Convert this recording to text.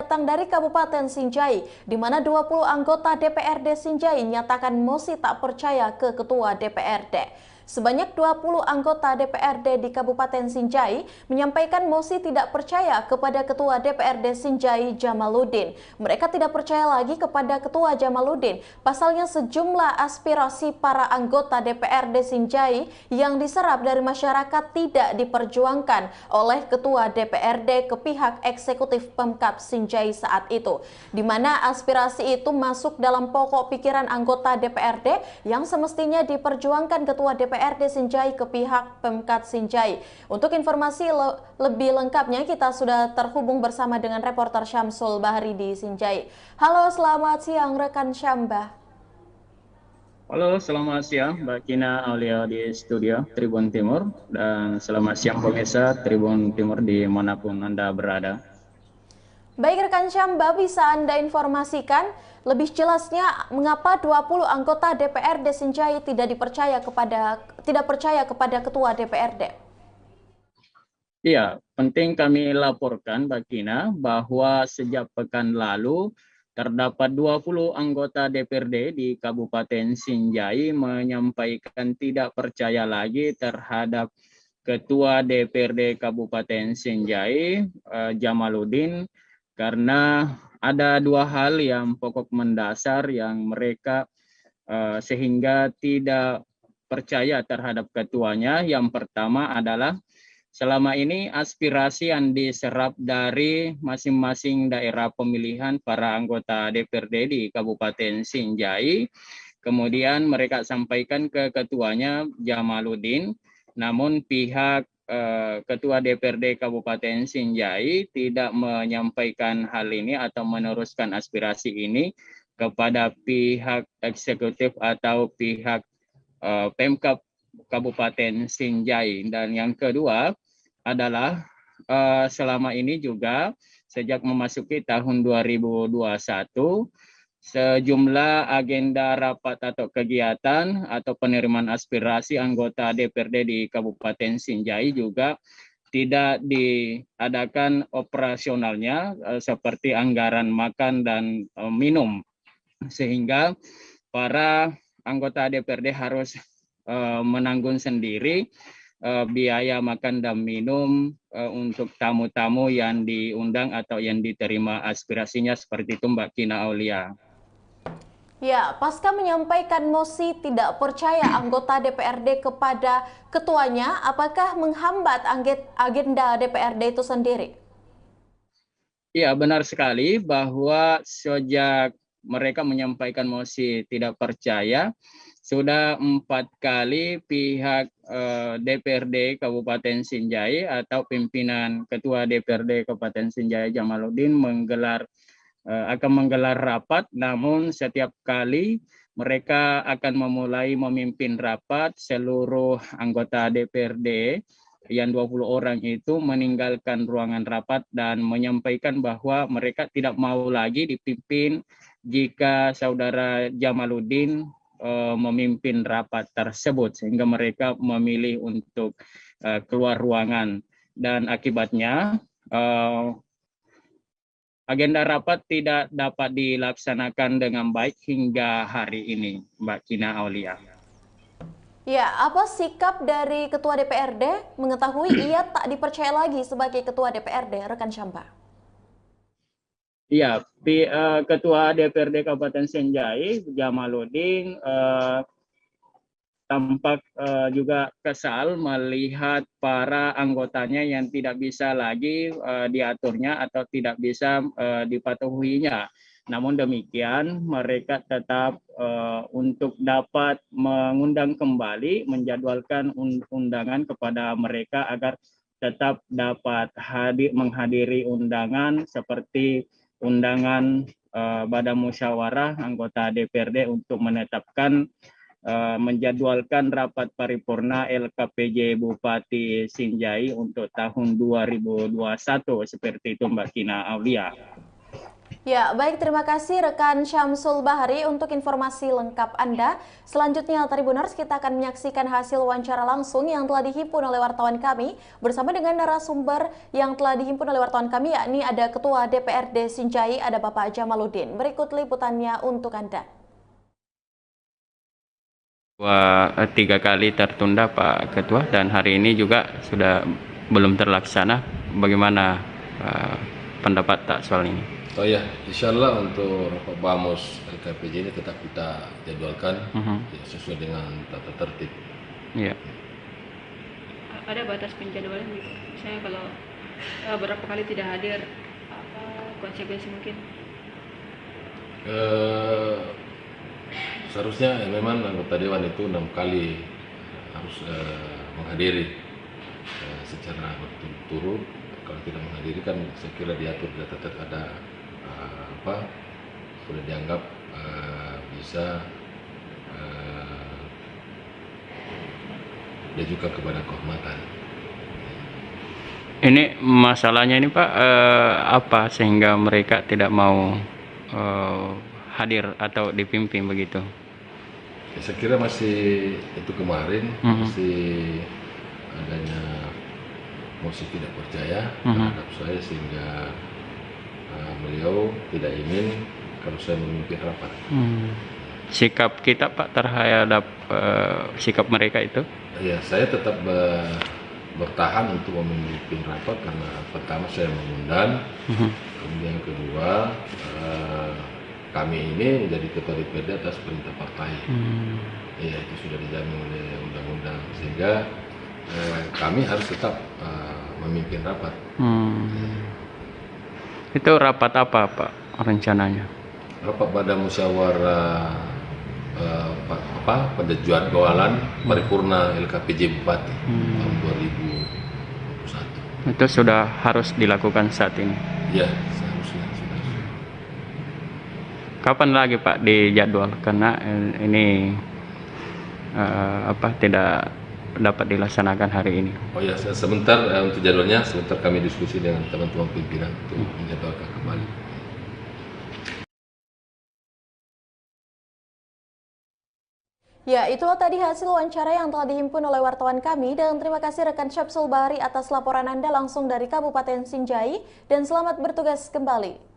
Datang dari Kabupaten Sinjai, di mana 20 anggota DPRD Sinjai nyatakan mosi tak percaya ke Ketua DPRD. Sebanyak 20 anggota DPRD di Kabupaten Sinjai menyampaikan mosi tidak percaya kepada Ketua DPRD Sinjai Jamaluddin. Mereka tidak percaya lagi kepada Ketua Jamaluddin. Pasalnya sejumlah aspirasi para anggota DPRD Sinjai yang diserap dari masyarakat tidak diperjuangkan oleh Ketua DPRD ke pihak eksekutif Pemkab Sinjai saat itu, di mana aspirasi itu masuk dalam pokok pikiran anggota DPRD yang semestinya diperjuangkan Ketua DPRD Sinjai ke pihak Pemkab Sinjai. Untuk informasi lebih lengkapnya kita sudah terhubung bersama dengan reporter Syamsul Bahri di Sinjai. Halo, selamat siang rekan Syambah. Halo, selamat siang Mbak Kina Aulia di studio Tribun Timur, dan selamat siang pemirsa Tribun Timur dimanapun Anda berada. Baik rekan Syambah, bisa Anda informasikan lebih jelasnya mengapa 20 anggota DPRD Sinjai tidak percaya kepada Ketua DPRD? Iya, penting kami laporkan Mbak Kina bahwa sejak pekan lalu terdapat 20 anggota DPRD di Kabupaten Sinjai menyampaikan tidak percaya lagi terhadap Ketua DPRD Kabupaten Sinjai, Jamaluddin, karena ada dua hal yang pokok mendasar yang mereka sehingga tidak percaya terhadap ketuanya. Yang pertama adalah selama ini aspirasi yang diserap dari masing-masing daerah pemilihan para anggota DPRD di Kabupaten Sinjai, kemudian mereka sampaikan ke ketuanya Jamaluddin, namun pihak Ketua DPRD Kabupaten Sinjai tidak menyampaikan hal ini atau meneruskan aspirasi ini kepada pihak eksekutif atau pihak Pemkab Kabupaten Sinjai. Dan yang kedua adalah selama ini juga sejak memasuki tahun 2021, sejumlah agenda rapat atau kegiatan atau penerimaan aspirasi anggota DPRD di Kabupaten Sinjai juga tidak diadakan operasionalnya seperti anggaran makan dan minum, sehingga para anggota DPRD harus menanggung sendiri biaya makan dan minum untuk tamu-tamu yang diundang atau yang diterima aspirasinya, seperti itu Mbak Kina Aulia. Ya, pasca menyampaikan mosi tidak percaya anggota DPRD kepada ketuanya, apakah menghambat agenda DPRD itu sendiri? Ya, benar sekali bahwa sejak mereka menyampaikan mosi tidak percaya, sudah 4 kali pihak DPRD Kabupaten Sinjai atau pimpinan Ketua DPRD Kabupaten Sinjai Jamaluddin akan menggelar rapat, namun setiap kali mereka akan memulai memimpin rapat, seluruh anggota DPRD yang 20 orang itu meninggalkan ruangan rapat dan menyampaikan bahwa mereka tidak mau lagi dipimpin jika saudara Jamaluddin memimpin rapat tersebut, sehingga mereka memilih untuk keluar ruangan, dan akibatnya agenda rapat tidak dapat dilaksanakan dengan baik hingga hari ini, Mbak Kina Aulia. Ya, apa sikap dari Ketua DPRD mengetahui ia tak dipercaya lagi sebagai Ketua DPRD, rekan Syambah? Iya, Ketua DPRD Kabupaten Sinjai, Jamaluddin, tampak juga kesal melihat para anggotanya yang tidak bisa lagi diaturnya atau tidak bisa dipatuhinya. Namun demikian, mereka tetap untuk dapat mengundang kembali, menjadwalkan undangan kepada mereka agar tetap dapat menghadiri undangan seperti undangan Badan Musyawarah anggota DPRD untuk menetapkan menjadwalkan rapat paripurna LKPJ Bupati Sinjai untuk tahun 2021, seperti itu Mbak Kina Aulia. Ya, baik, terima kasih rekan Syamsul Bahari untuk informasi lengkap Anda. Selanjutnya, Tribuners, kita akan menyaksikan hasil wawancara langsung yang telah dihimpun oleh wartawan kami bersama dengan narasumber yang telah dihimpun oleh wartawan kami, yakni ada Ketua DPRD Sinjai, ada Bapak Jamaluddin. Berikut liputannya untuk Anda. 3 kali tertunda Pak Ketua, dan hari ini juga sudah belum terlaksana. Bagaimana pendapat tak soal ini? Oh ya, insya Allah untuk rapat BAMUS LKPJ ini tetap kita jadwalkan ya, sesuai dengan tata tertib. Iya. Ada batas penjadwalan gitu. Misalnya kalau berapa kali tidak hadir, apa konsekuensi mungkin? Seharusnya ya, memang anggota dewan itu 6 kali harus menghadiri secara berturut-turut. Kalau tidak menghadiri kan saya kira diatur di tata tertib ada sudah dianggap bisa diajukan kepada kehormatan. Ini masalahnya ini Pak, apa sehingga mereka tidak mau hadir atau dipimpin begitu? Ya, saya kira masih itu kemarin masih adanya mosi tidak percaya terhadap saya sehingga beliau tidak ingin kalau saya memimpin rapat. Sikap kita Pak terhadap sikap mereka itu? Ya, saya tetap bertahan untuk memimpin rapat karena pertama saya mengundang, kemudian kedua kami ini menjadi ketua DPRD atas perintah partai. Ya, itu sudah dijamin oleh undang-undang sehingga kami harus tetap memimpin rapat. Itu rapat apa Pak rencananya? Rapat pada musyawarah pada jadwalan paripurna LKPJ Bupati tahun 2021. Itu sudah harus dilakukan saat ini? Ya, seharusnya sudah. Kapan lagi Pak dijadwal? Karena ini tidak dapat dilaksanakan hari ini. Oh ya, sebentar untuk jadwalnya, sebentar kami diskusi dengan teman-teman pimpinan untuk menjadwalkan kembali. Ya, itulah tadi hasil wawancara yang telah dihimpun oleh wartawan kami, dan terima kasih rekan Syamsul Bahari atas laporan Anda langsung dari Kabupaten Sinjai, dan selamat bertugas kembali.